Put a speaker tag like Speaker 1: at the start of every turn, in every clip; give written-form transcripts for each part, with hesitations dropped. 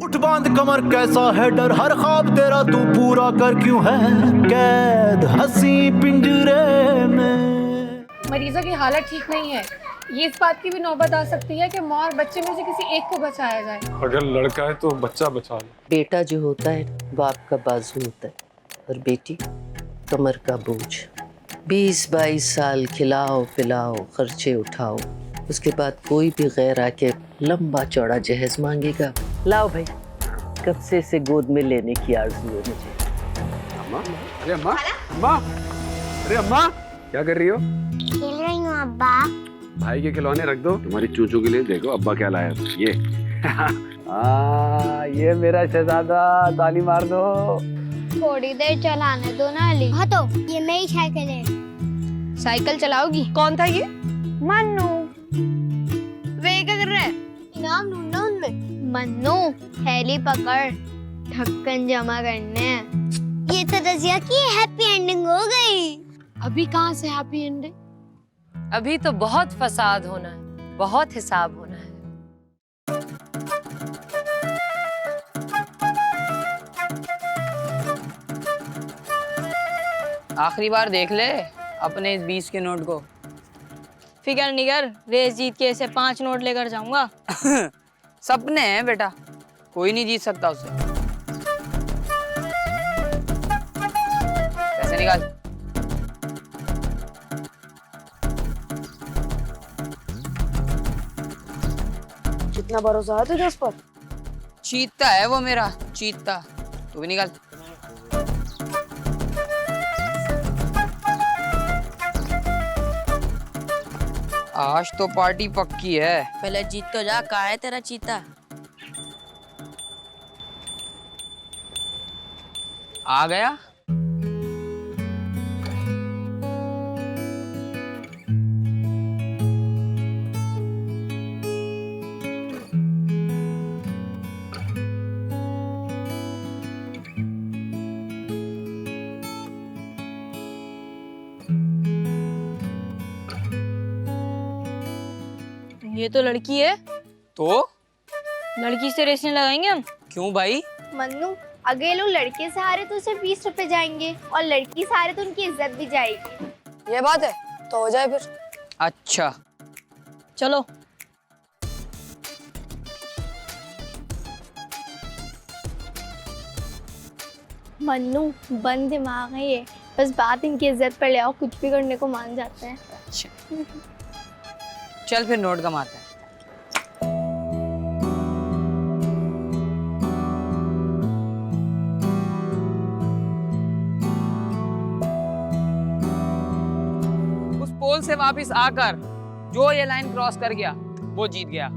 Speaker 1: झूठ बांध कमर कैसा है डर, हर ख्वाब तेरा तू पूरा कर, क्यों है कैद हंसी पिंजरे में।
Speaker 2: मरीजों की हालत ठीक नहीं है, ये इस बात की भी नौबत आ सकती है कि माँ और बच्चे में से किसी एक को बचाया जाए।
Speaker 3: अगर लड़का है तो बच्चा बचा लो।
Speaker 4: बेटा जो होता है बाप का बाजू होता है और बेटी कमर का बोझ। 20-22 साल खिलाओ पिलाओ खर्चे उठाओ, उसके बाद कोई भी गैर आके लंबा चौड़ा जहेज मांगेगा। लाओ भाई, कब से इसे गोद में लेने की आरज़ू है मुझे।
Speaker 5: अम्मा, अरे अम्मा, अम्मा, अरे अम्मा, क्या कर रही हो?
Speaker 6: खेल रही हूँ अब्बा।
Speaker 5: भाई के खिलौने रख दो, तुम्हारी चूचू के लिए देखो अब्बा क्या लाया ये। ये मेरा शहजादा, ताली मार दो।
Speaker 6: थोड़ी देर चलाने दो ना अली। हाँ तो ये मेरी साइकिल है।
Speaker 2: साइकिल चलाओगी? कौन था ये?
Speaker 6: मन्नू।
Speaker 2: वे क्या कर रहा है?
Speaker 6: इनाम ढूंढना उनमें। मन्नू थैली पकड़, ढक्कन जमा करने। ये तो रजिया की हैप्पी एंडिंग हो गई।
Speaker 2: अभी कहाँ से हैप्पी एंडिंग?
Speaker 7: अभी तो बहुत फसाद होना है, बहुत हिसाब होना है।
Speaker 8: आखिरी बार देख ले अपने इस 20 के नोट को।
Speaker 9: फिकर नहीं कर, रेस जीत के ऐसे 5 नोट लेकर जाऊंगा।
Speaker 8: सपने हैं बेटा, कोई नहीं जीत सकता उससे। पैसे निकाल।
Speaker 9: कितना भरोसा है तुझे उस पर?
Speaker 8: चीता है वो मेरा, चीता। तू भी निकाल। आज तो पार्टी पक्की है।
Speaker 9: पहले जीत तो जा, कहाँ है तेरा चीता?
Speaker 8: आ गया।
Speaker 9: ये तो लड़की है।
Speaker 8: तो
Speaker 9: लड़की से रेस नहीं लगाएंगे हम?
Speaker 8: क्यों भाई?
Speaker 6: मन्नू, अगर लोग लड़के से हारे तो उसे 20 रुपए जाएंगे और लड़की से हारे तो उनकी इज्जत भी जाएगी।
Speaker 9: ये बात है, तो हो जाए फिर।
Speaker 8: अच्छा
Speaker 9: चलो।
Speaker 6: मन्नू बंद दिमाग है ये, बस बात इनकी इज्जत पर ले आओ, कुछ भी करने को मान जाते हैं।
Speaker 8: अच्छा चल फिर नोट कमाते हैं। उस पोल से वापस आकर जो ये लाइन क्रॉस कर गया वो जीत गया।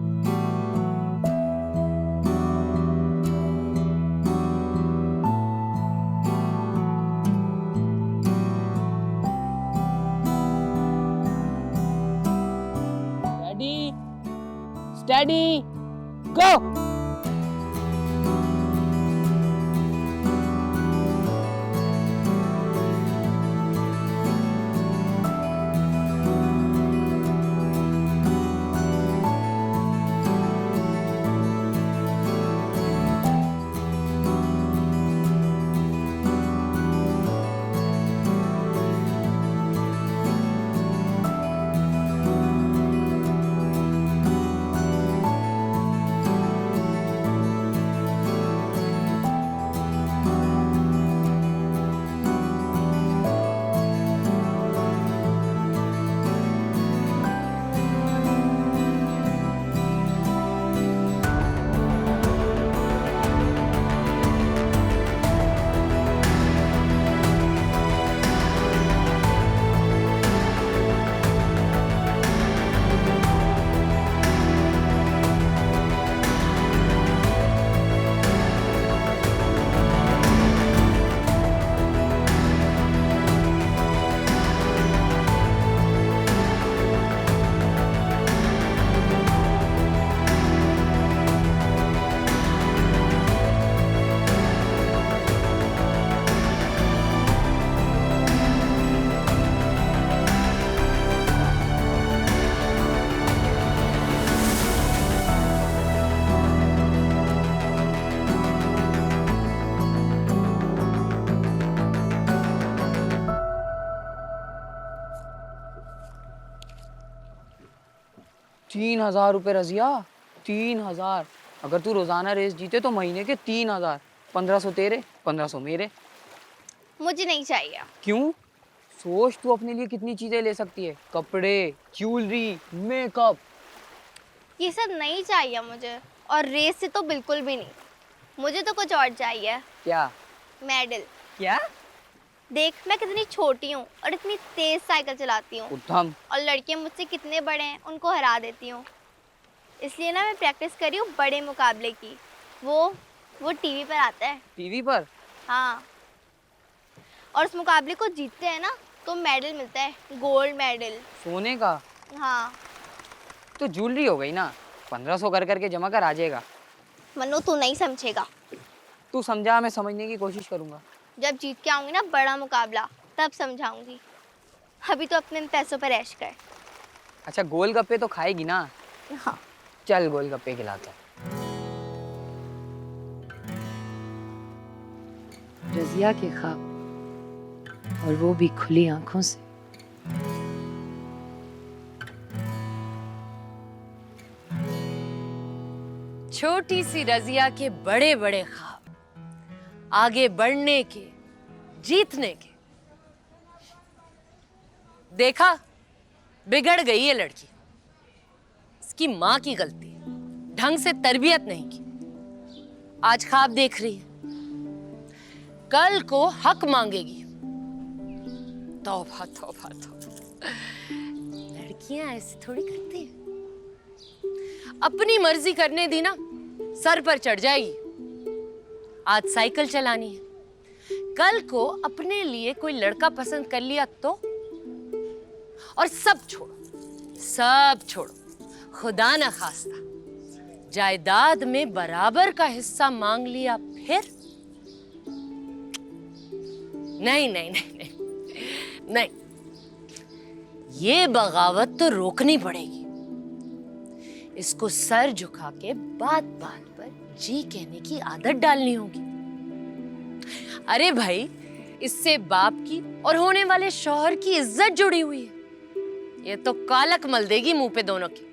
Speaker 8: Steady, go! 3,000 रुपए रजिया, 3,000। अगर तू रोजाना रेस जीते तो महीने के 3,000। 1,500 तेरे, 1,500 मेरे।
Speaker 6: मुझे नहीं चाहिए।
Speaker 8: क्यों? सोच तू अपने लिए कितनी चीजें ले सकती है, कपड़े, ज्वेलरी, मेकअप।
Speaker 6: ये सब नहीं चाहिए मुझे, और रेस से तो बिल्कुल भी नहीं। मुझे तो कुछ और चाहिए।
Speaker 8: क्या?
Speaker 6: मेडल।
Speaker 8: क्या?
Speaker 6: देख मैं कितनी छोटी हूँ और इतनी तेज साइकिल चलाती हूँ,
Speaker 8: उत्तम।
Speaker 6: और लड़के मुझसे कितने बड़े हैं उनको हरा देती हूँ। इसलिए ना मैं प्रैक्टिस कर रही हूँ बड़े मुकाबले की। वो टीवी पर आता है।
Speaker 8: टीवी पर?
Speaker 6: हाँ, और उस मुकाबले को जीतते हैं ना तो मेडल मिलता है, गोल्ड मेडल।
Speaker 8: सोने का?
Speaker 6: हाँ।
Speaker 8: तो ज्वेलरी हो गई ना, 1,500 कर करके जमा कर आ जाएगा।
Speaker 6: मनु तू नहीं समझेगा।
Speaker 8: तू समझा, मैं समझने की कोशिश करूंगा।
Speaker 6: जब जीत के आऊंगी ना बड़ा मुकाबला, तब समझाऊंगी। अभी तो अपने पैसों पर ऐश कर।
Speaker 8: अच्छा, गोलगप्पे तो खाएगी ना?
Speaker 6: हाँ।
Speaker 8: चल गोलगप्पे खिलाता।
Speaker 7: रजिया के ख्वाब, और वो भी खुली आंखों से। छोटी सी रजिया के बड़े बड़े ख्वाब, आगे बढ़ने के, जीतने के। देखा, बिगड़ गई ये लड़की। इसकी माँ की गलती है, ढंग से तरबियत नहीं की। आज ख्वाब देख रही है, कल को हक मांगेगी। तौबा तौबा तौबा, लड़कियां ऐसे थोड़ी करती हैं। अपनी मर्जी करने दी ना, सर पर चढ़ जाएगी। आज साइकिल चलानी है, कल को अपने लिए कोई लड़का पसंद कर लिया तो? और सब छोड़ो, खुदा न खास्ता जायदाद में बराबर का हिस्सा मांग लिया फिर? नहीं, ये बगावत तो रोकनी पड़ेगी। इसको सर झुका के बात बात पर जी कहने की आदत डालनी होगी। अरे भाई, इससे बाप की और होने वाले शौहर की इज्जत जुड़ी हुई है। ये तो कालक मल देगी मुंह पे दोनों की।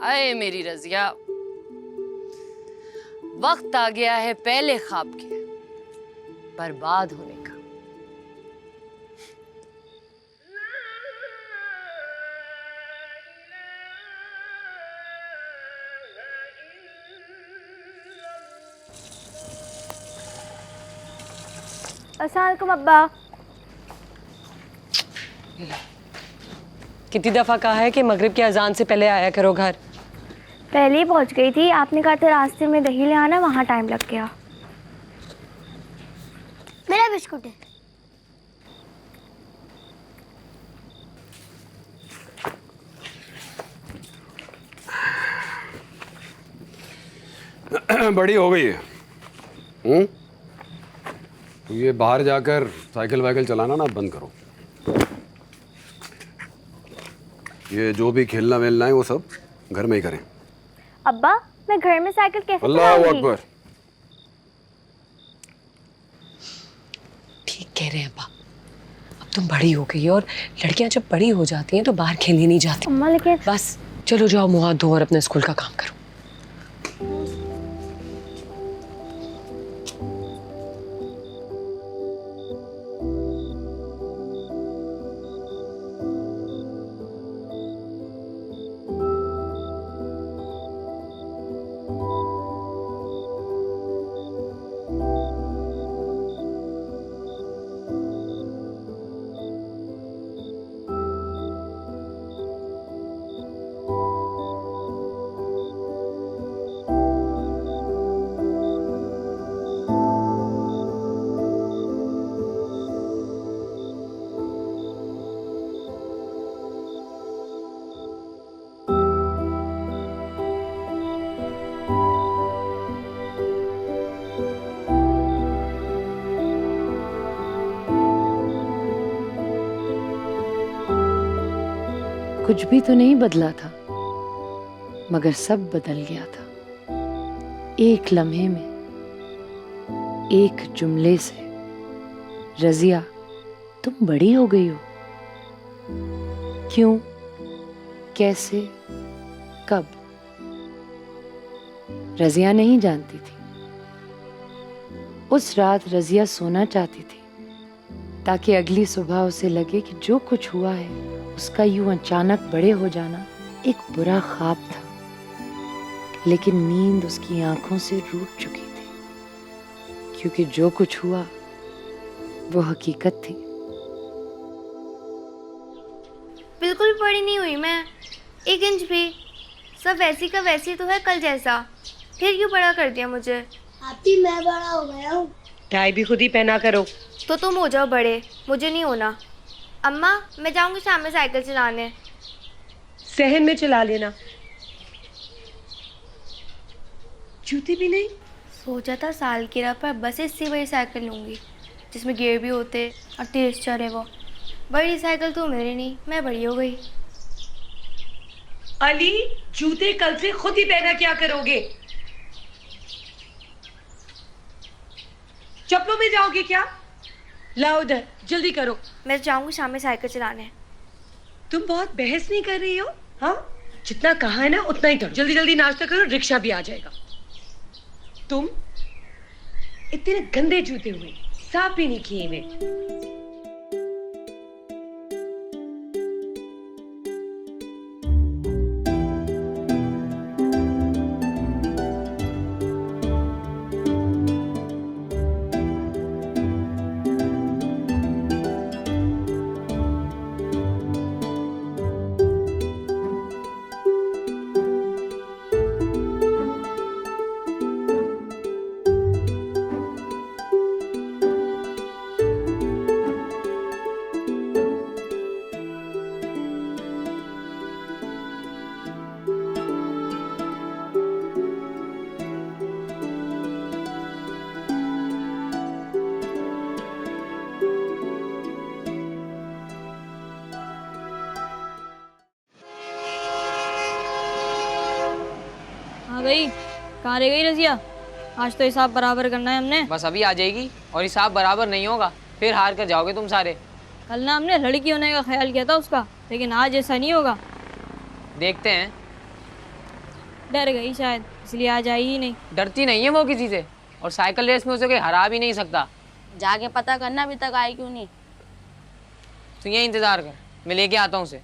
Speaker 7: हाय मेरी रजिया, वक्त आ गया है पहले ख्वाब के बर्बाद होने का।
Speaker 6: अस्सलाम वालेकुम अब्बा।
Speaker 10: कितनी दफ़ा कहा है कि मगरिब की अजान से पहले आया करो घर।
Speaker 6: पहले ही पहुंच गई थी, आपने कहा था रास्ते में दही ले आना, वहाँ टाइम लग गया। मेरा बिस्कुट है।
Speaker 5: बड़ी हो गई है। तो ये बाहर जाकर साइकिल वाइकिल चलाना ना बंद करो। ये जो भी खेलना वेलना है वो सब घर में ही करें।
Speaker 6: अब्बा, मैं घर में साइकिल कैसे
Speaker 5: अल्लाह
Speaker 6: चलाऊंगी?
Speaker 5: अकबर।
Speaker 10: ठीक कह रहे हैं अब्बा, अब तुम बड़ी हो गई और लड़कियां जब बड़ी हो जाती हैं तो बाहर खेलने नहीं जाती।
Speaker 6: अम्मा लेकिन
Speaker 10: बस चलो जाओ, मुंह हाथ धो और अपने स्कूल का काम करो।
Speaker 7: कुछ भी तो नहीं बदला था।
Speaker 11: मगर सब बदल गया था एक लम्हे में, एक जुमले से। रजिया, तुम बड़ी हो गई हो। क्यों, कैसे, कब? रजिया नहीं जानती थी। उस रात रजिया सोना चाहती थी ताकि अगली सुबह उसे लगे कि जो कुछ हुआ है उसका यूं अचानक बड़े हो जाना एक बुरा ख्वाब था। लेकिन नींद उसकी आंखों से रूठ चुकी थी, क्योंकि जो कुछ हुआ वो हकीकत थी।
Speaker 6: बिल्कुल बड़ी नहीं हुई मैं, 1 इंच भी। सब वैसी का वैसी तो है कल जैसा। फिर क्यों बड़ा कर दिया मुझे?
Speaker 12: आती, मैं बड़ा हो गया हूँ।
Speaker 10: टाई भी खुद ही पहना करो।
Speaker 6: तो तुम हो जाओ बड़े, मुझे नहीं होना। अम्मा, मैं जाऊंगी शाम में साइकिल चलाने।
Speaker 10: सहन में चला लेना। जूते भी नहीं?
Speaker 6: सोचा था सालगिरह पर बस इससे बड़ी साइकिल लूंगी जिसमें गियर भी होते और तेज चले। वो बड़ी साइकिल तो मेरी नहीं, मैं बड़ी हो गई।
Speaker 10: अली, जूते कल से खुद ही पहना क्या करोगे? चप्पलों में जाओगे क्या? लाओ उधर, जल्दी करो।
Speaker 6: मैं जाऊंगी शाम में साइकिल चलाने।
Speaker 10: तुम बहुत बहस नहीं कर रही हो? हाँ, जितना कहा है ना उतना ही करो। जल्दी जल्दी नाश्ता करो, रिक्शा भी आ जाएगा। तुम इतने गंदे जूते हुए, साफ भी नहीं किए हुए।
Speaker 9: गई? कहाँ रह गई रजिया? आज तो हिसाब बराबर करना है हमने।
Speaker 8: बस अभी आ जाएगी और हिसाब बराबर नहीं होगा, फिर हार कर जाओगे तुम सारे।
Speaker 9: कल ना हमने लड़की होने का ख्याल किया था उसका, लेकिन आज ऐसा नहीं होगा।
Speaker 8: देखते हैं।
Speaker 9: डर गई शायद, इसलिए आज आई ही नहीं।
Speaker 8: डरती नहीं है वो किसी से, और साइकिल रेस में उसे कोई हरा भी नहीं सकता।
Speaker 9: जाके पता करना अभी तक आई क्यों नहीं।
Speaker 8: तो ये इंतजार कर, मैं लेके आता हूँ उसे।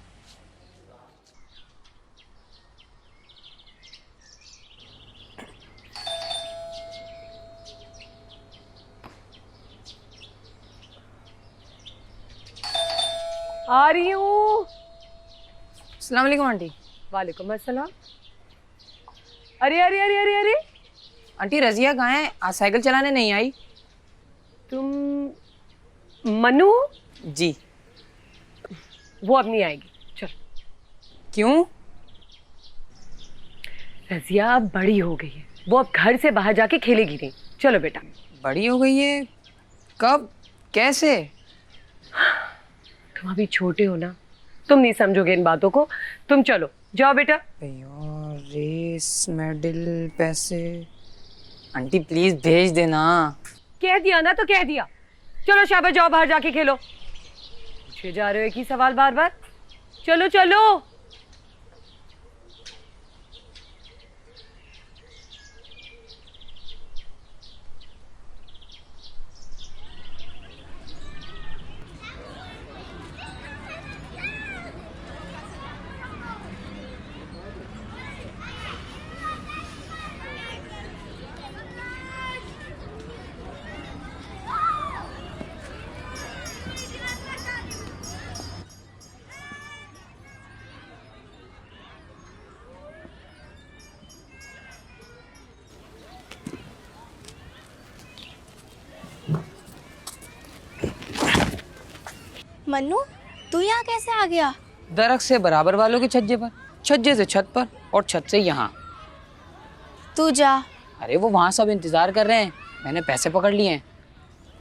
Speaker 10: आ रही हूँ।
Speaker 8: अस्सलाम वालेकुम आंटी।
Speaker 10: वालेकुम अस्सलाम। अरे अरे अरे अरे अरे,
Speaker 8: आंटी रजिया कहाँ है? आज साइकिल चलाने नहीं आई।
Speaker 10: तुम मनु?
Speaker 8: जी।
Speaker 10: वो अब नहीं आएगी, चल।
Speaker 8: क्यों?
Speaker 10: रजिया अब बड़ी हो गई है, वो अब घर से बाहर जाके खेलेगी नहीं। चलो बेटा।
Speaker 8: बड़ी हो गई है? कब, कैसे?
Speaker 10: तुम अभी छोटे हो ना, तुम नहीं समझोगे इन बातों को। तुम चलो, जाओ बेटा।
Speaker 8: यार रेस, मेडल, पैसे। आंटी प्लीज भेज देना।
Speaker 10: कह दिया ना तो कह दिया। चलो शाबाश, जाओ बाहर जाके खेलो। पूछे जा रहे हो एक ही सवाल बार बार। चलो चलो।
Speaker 6: मन्नू, तू यहाँ कैसे आ गया?
Speaker 8: दरख्त से बराबर वालों के छज्जे पर, छज्जे से छत पर, और छत से यहाँ।
Speaker 6: तू जा।
Speaker 8: अरे वो वहाँ सब इंतजार कर रहे हैं, मैंने पैसे पकड़ लिए हैं।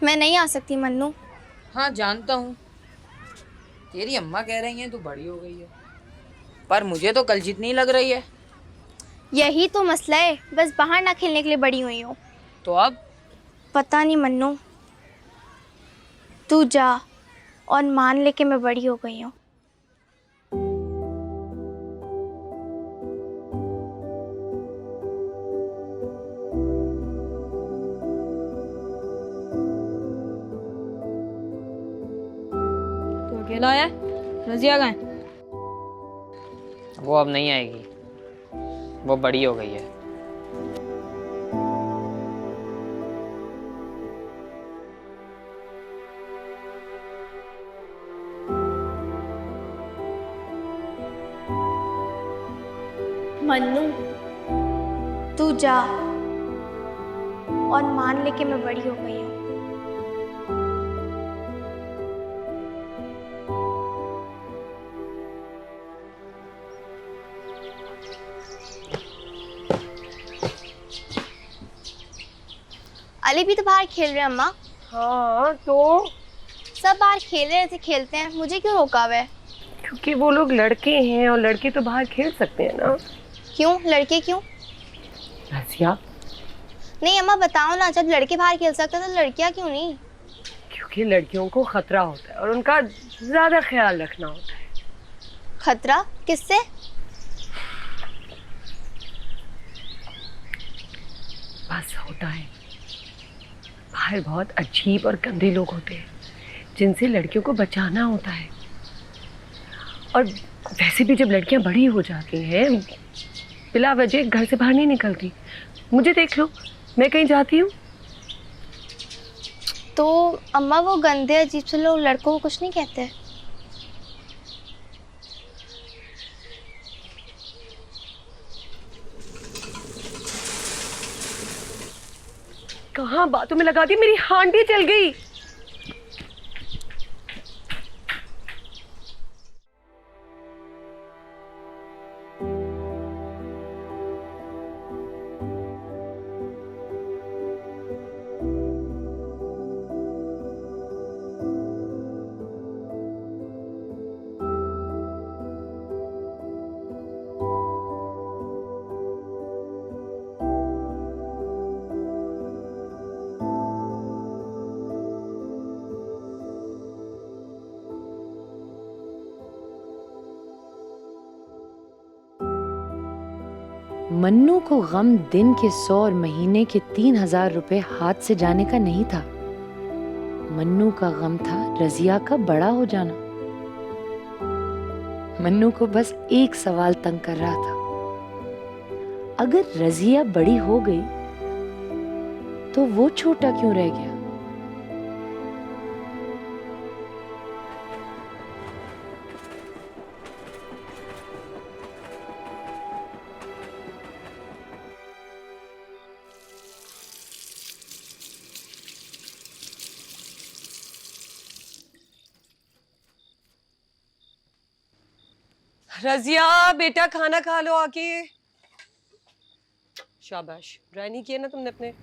Speaker 6: मैं नहीं आ सकती मन्नू।
Speaker 8: हाँ जानता हूँ, तेरी अम्मा कह रही हैं तू बड़ी हो गई है, पर मुझे तो कल जितनी लग रही है।
Speaker 6: यही तो मसला है, बस बाहर ना खेलने के लिए बड़ी हुई हूँ।
Speaker 8: तो अब
Speaker 6: पता नहीं मन्नू, तू जा और मान ले कि मैं बड़ी हो गई हूँ।
Speaker 9: तो अकेला है, रजिया कहाँ है?
Speaker 8: वो अब नहीं आएगी, वो बड़ी हो गई है।
Speaker 6: मन्नू, तू जा और मान ले कि मैं बड़ी हो गई हूँ। अली भी तो बाहर खेल रहे हैं अम्मा।
Speaker 10: हाँ तो
Speaker 6: सब बाहर खेल रहे थे, खेलते हैं, मुझे क्यों रोका हुआ है?
Speaker 10: क्योंकि वो लोग लड़के हैं और लड़के तो बाहर खेल सकते हैं ना।
Speaker 6: क्यों लड़के क्यों?
Speaker 10: रसिया,
Speaker 6: नहीं अम्मा बताओ ना, जब लड़के बाहर खेल सकते हैं तो लड़कियां क्यों नहीं?
Speaker 10: क्योंकि लड़कियों को खतरा होता है और उनका ज्यादा ख्याल रखना होता है।
Speaker 6: खतरा किससे?
Speaker 10: बस होता है, बाहर बहुत अजीब और गंदे लोग होते हैं जिनसे लड़कियों को बचाना होता है। और वैसे भी जब लड़कियां बड़ी हो जाती हैं, बिला वजह घर से बाहर नहीं निकलती। मुझे देख लो, मैं कहीं जाती हूँ
Speaker 6: तो अम्मा वो गंदे अजीब से लोग लड़कों को कुछ नहीं कहते?
Speaker 10: कहाँ बातों में लगा दी, मेरी हांडी चल गई।
Speaker 11: मन्नू को गम दिन के 100 और महीने के 3000 रुपए हाथ से जाने का नहीं था। मन्नू का गम था रजिया का बड़ा हो जाना। मन्नू को बस एक सवाल तंग कर रहा था, अगर रजिया बड़ी हो गई तो वो छोटा क्यों रह गया?
Speaker 10: रजिया बेटा, खाना खा लो आके। शाबाश, रानी किया ना तुमने अपने।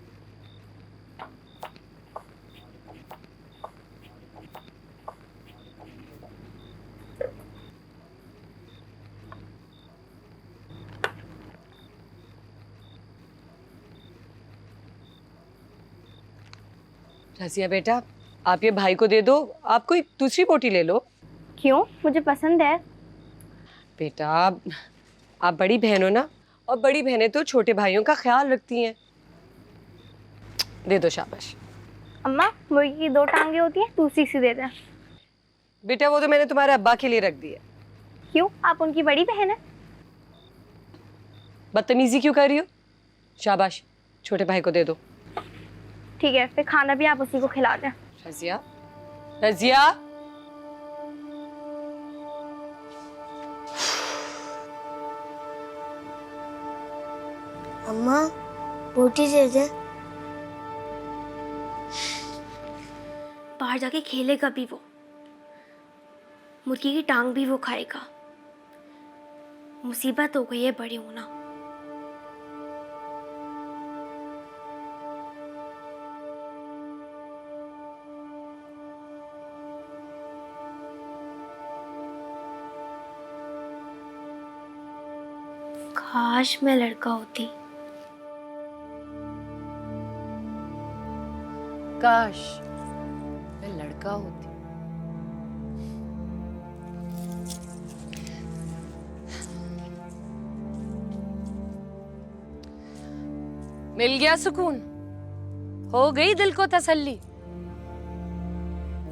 Speaker 10: रजिया बेटा, आप ये भाई को दे दो, आप कोई दूसरी बोटी ले लो।
Speaker 6: क्यों? मुझे पसंद है।
Speaker 10: बेटा आप बड़ी बहन हो ना, और बड़ी बहनें तो छोटे भाइयों का ख्याल रखती हैं। दे दो, शाबाश।
Speaker 6: अम्मा, मुर्गी की 2 टांगे होती हैं, दूसरी सी दे दें।
Speaker 10: बेटा वो तो मैंने तुम्हारे अब्बा के लिए रख दी है।
Speaker 6: क्यों? आप उनकी बड़ी बहन है।
Speaker 10: बदतमीजी क्यों कर रही हो? शाबाश, छोटे भाई को दे दो।
Speaker 6: ठीक है, फिर खाना भी आप उसी को खिला दें।
Speaker 10: रजिया, रजिया।
Speaker 12: अम्मा रोटी दे दे।
Speaker 6: बाहर जाके खेलेगा भी वो, मुर्गी की टांग भी वो खाएगा। मुसीबत हो गई है बड़े होना।
Speaker 12: काश मैं लड़का होती।
Speaker 7: काश मैं लड़का होती। मिल गया सुकून, हो गई दिल को तसल्ली।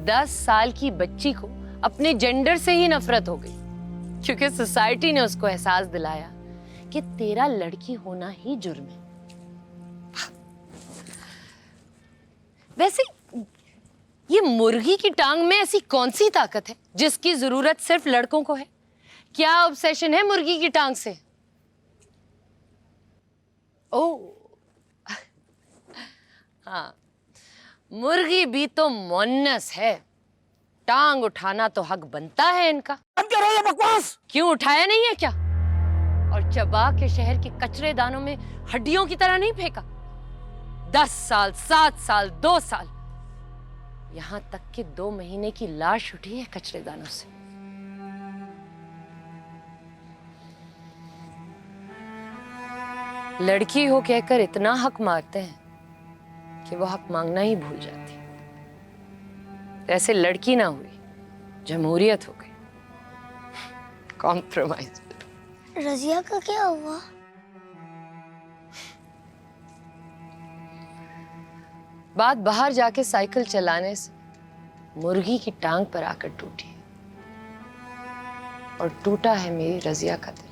Speaker 7: 10 साल की बच्ची को अपने जेंडर से ही नफरत हो गई, क्योंकि सोसाइटी ने उसको एहसास दिलाया कि तेरा लड़की होना ही जुर्म है। वैसे ये मुर्गी की टांग में ऐसी कौन सी ताकत है जिसकी जरूरत सिर्फ लड़कों को है? क्या ऑब्सेशन है मुर्गी की टांग से? ओह हाँ, मुर्गी भी तो मोन्नस है, टांग उठाना तो हक बनता है इनका।
Speaker 13: बंद करो ये बकवास।
Speaker 7: क्यों उठाया नहीं है क्या? और चबा के शहर के कचरे दानों में हड्डियों की तरह नहीं फेंका? 10 साल, 7 साल, 2 साल, यहां तक कि 2 महीने की लाश उठी है कचरे दानों से। लड़की हो कहकर इतना हक मारते हैं कि वो हक मांगना ही भूल जाती। ऐसे लड़की ना हुई, जमहूरियत हो गई, कॉम्प्रोमाइज।
Speaker 12: रजिया का क्या हुआ?
Speaker 7: बात बाहर जाके साइकिल चलाने से मुर्गी की टांग पर आकर टूटी, और टूटा है मेरी रजिया का दिल।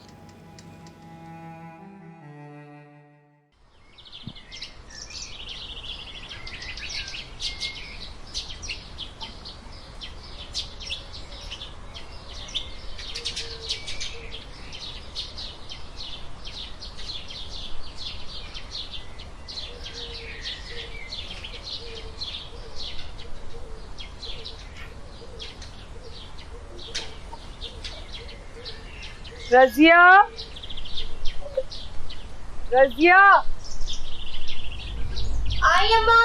Speaker 8: रजिया, रजिया,
Speaker 12: आई अम्मा।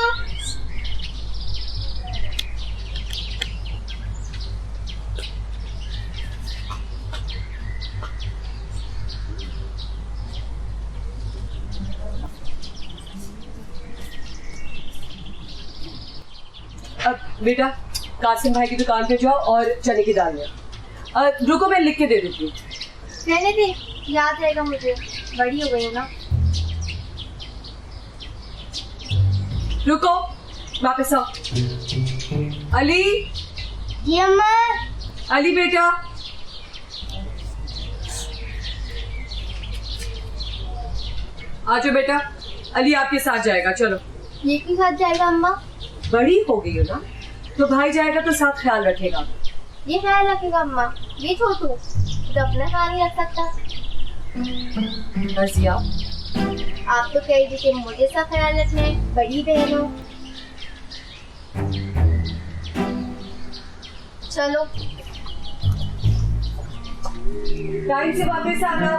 Speaker 10: अब बेटा कासिम भाई की दुकान पे जाओ और चने की दाल ले। रुको मैं लिख के दे देती हूँ।
Speaker 12: रहने दे, याद रहेगा मुझे, बड़ी हो गई हूँ ना।
Speaker 10: रुको, वापस आओ। अली।
Speaker 12: जी अम्मा।
Speaker 10: अली बेटा। आजो बेटा, अली आपके साथ जाएगा, चलो।
Speaker 12: ये क्यों साथ जाएगा अम्मा?
Speaker 10: बड़ी हो गई हो ना, तो भाई जाएगा तो साथ ख्याल रखेगा।
Speaker 12: ये ख्याल रखेगा अम्मा, ये छोटू तो अपना ख्याल नहीं रख सकता।
Speaker 10: रजिया,
Speaker 12: आप तो कह रही थी कि मुझे सा ख्याल रखना है, बड़ी बहन हो। चलो
Speaker 10: टाइम से वापस आना।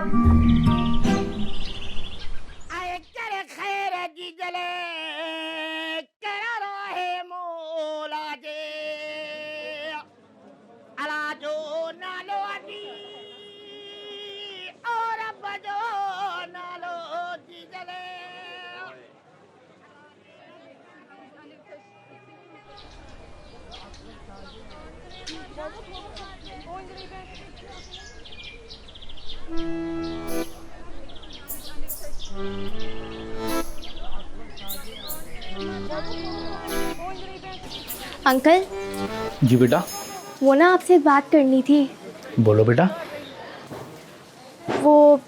Speaker 12: अंकल।
Speaker 1: जी बेटा।
Speaker 12: वो ना आपसे बात करनी थी।
Speaker 1: बोलो बेटा।
Speaker 12: वो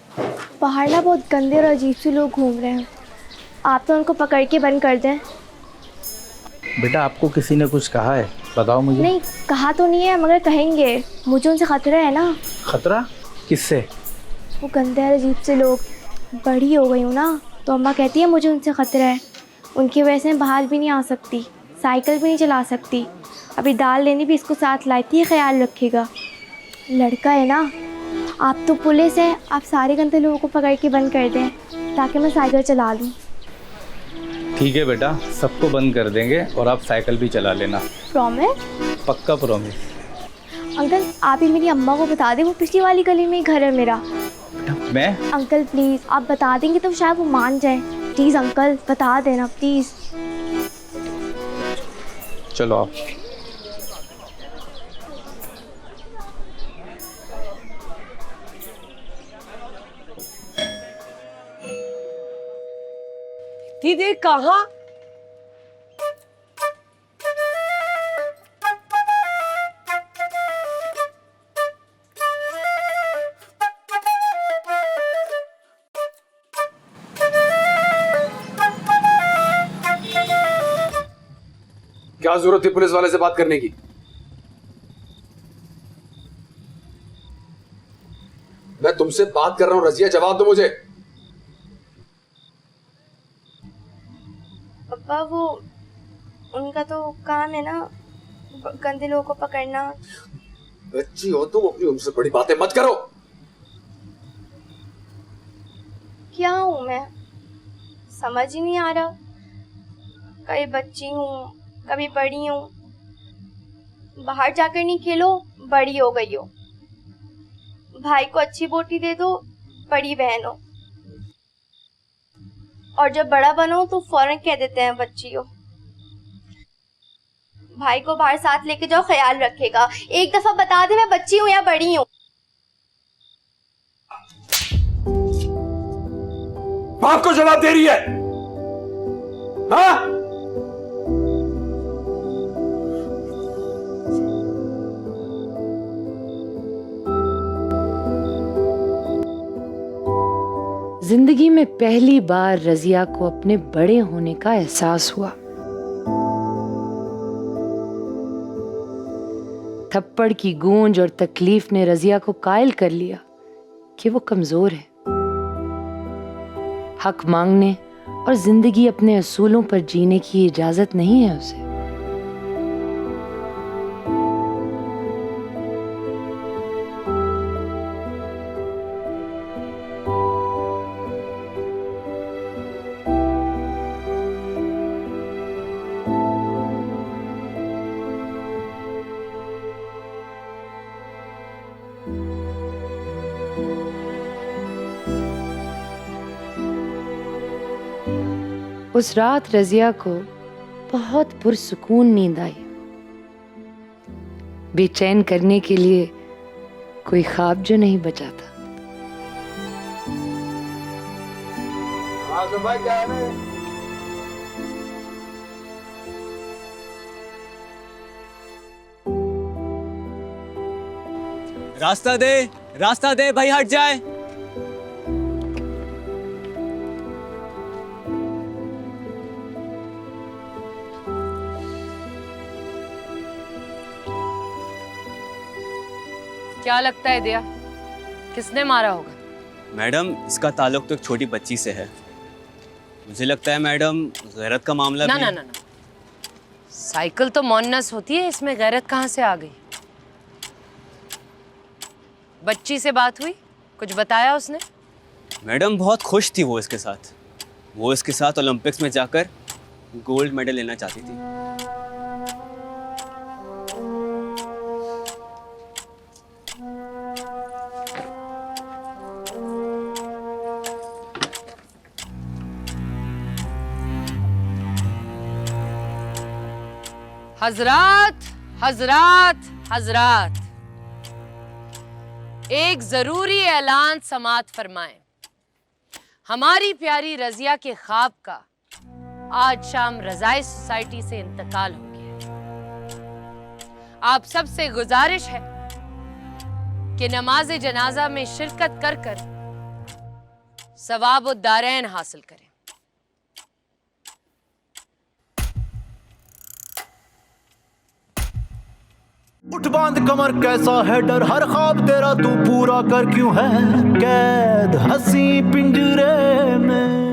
Speaker 12: बाहर ना बहुत गंदे और अजीब से लोग घूम रहे हैं, आप तो उनको पकड़ के बंद कर दें।
Speaker 1: बेटा आपको किसी ने कुछ कहा है? बताओ मुझे।
Speaker 12: नहीं कहा तो नहीं है, मगर कहेंगे, मुझे उनसे खतरा है ना।
Speaker 1: खतरा? किससे?
Speaker 12: वो गंदे और अजीब से लोग। बड़ी हो गई हूँ ना, तो अम्मा कहती है मुझे उनसे खतरा है। उनकी वजह से मैं बाहर भी नहीं आ सकती, साइकिल भी नहीं चला सकती। अभी दाल लेनी भी इसको साथ लाई थी, ख्याल रखिएगा। लड़का है ना, आप तो पुलिस है, आप सारे गंदे लोगों को पकड़ के बंद कर दें ताकि मैं साइकिल चला लूँ।
Speaker 1: ठीक है बेटा, सबको बंद कर देंगे और आप साइकिल भी चला लेना।
Speaker 12: प्रॉमिस?
Speaker 1: पक्का प्रॉमिस।
Speaker 12: अंकल आप ही मेरी अम्मा को बता दें, वो पिछली वाली गली में ही घर है मेरा।
Speaker 1: बेटा मैं?
Speaker 12: अंकल प्लीज आप बता देंगे तो शायद वो मान जाए। प्लीज अंकल बता देना प्लीज।
Speaker 3: चलो आप।
Speaker 10: दीदी कहाँ?
Speaker 5: क्या जरूरत थी पुलिस वाले से बात करने की? मैं तुमसे बात कर रहा हूं रजिया, जवाब दो मुझे।
Speaker 12: पापा वो उनका तो काम है ना गंदे लोगों को पकड़ना।
Speaker 5: बच्ची हो तुम, अपनी उनसे बड़ी बातें मत करो।
Speaker 12: क्या हूँ मैं समझ ही नहीं आ रहा। कभी बच्ची हूँ कभी बड़ी हूँ। बाहर जाकर नहीं खेलो बड़ी हो गई हो। भाई को अच्छी बोटी दे दो बड़ी बहन हो। और जब बड़ा बनो तो फौरन कह देते हैं बच्ची हो। भाई को बाहर साथ लेके जाओ ख्याल रखेगा। एक दफा बता दे मैं बच्ची हूँ या बड़ी हूँ।
Speaker 5: बाप को जवाब दे रही है? हाँ?
Speaker 11: जिंदगी में पहली बार रजिया को अपने बड़े होने का एहसास हुआ। थप्पड़ की गूंज और तकलीफ ने रजिया को कायल कर लिया कि वो कमजोर है। हक मांगने और जिंदगी अपने असूलों पर जीने की इजाजत नहीं है उसे। उस रात रजिया को बहुत पुरसुकून नींद आई। बेचैन करने के लिए कोई ख्वाब जो नहीं बचा था।
Speaker 1: रास्ता दे भाई हट जाए।
Speaker 7: क्या लगता है दिया, किसने मारा होगा?
Speaker 1: मैडम इसका ताल्लुक तो एक छोटी बच्ची से है। मुझे लगता है मैडम गैरत का मामला
Speaker 7: ना
Speaker 1: भी
Speaker 7: ना ना ना, साइकिल तो मोन्नस होती है, इसमें गैरत कहाँ से आ गई? बच्ची से बात हुई, कुछ बताया उसने?
Speaker 1: मैडम बहुत खुश थी वो इसके साथ। वो इसके साथ ओलंपिक्स में जाकर गोल्ड मेडल लेना चाहती थी।
Speaker 7: हजरात हजरात हजरात, एक जरूरी ऐलान समात फरमाएं। हमारी प्यारी रजिया के ख्वाब का आज शाम रजाई सोसाइटी से इंतकाल हो गया। आप सबसे गुजारिश है कि नमाज जनाजा में शिरकत कर कर सवाब दारैन हासिल करें।
Speaker 1: उठ बांध कमर कैसा है डर, हर ख्वाब तेरा तू पूरा कर क्यों है कैद हंसी पिंजरे में।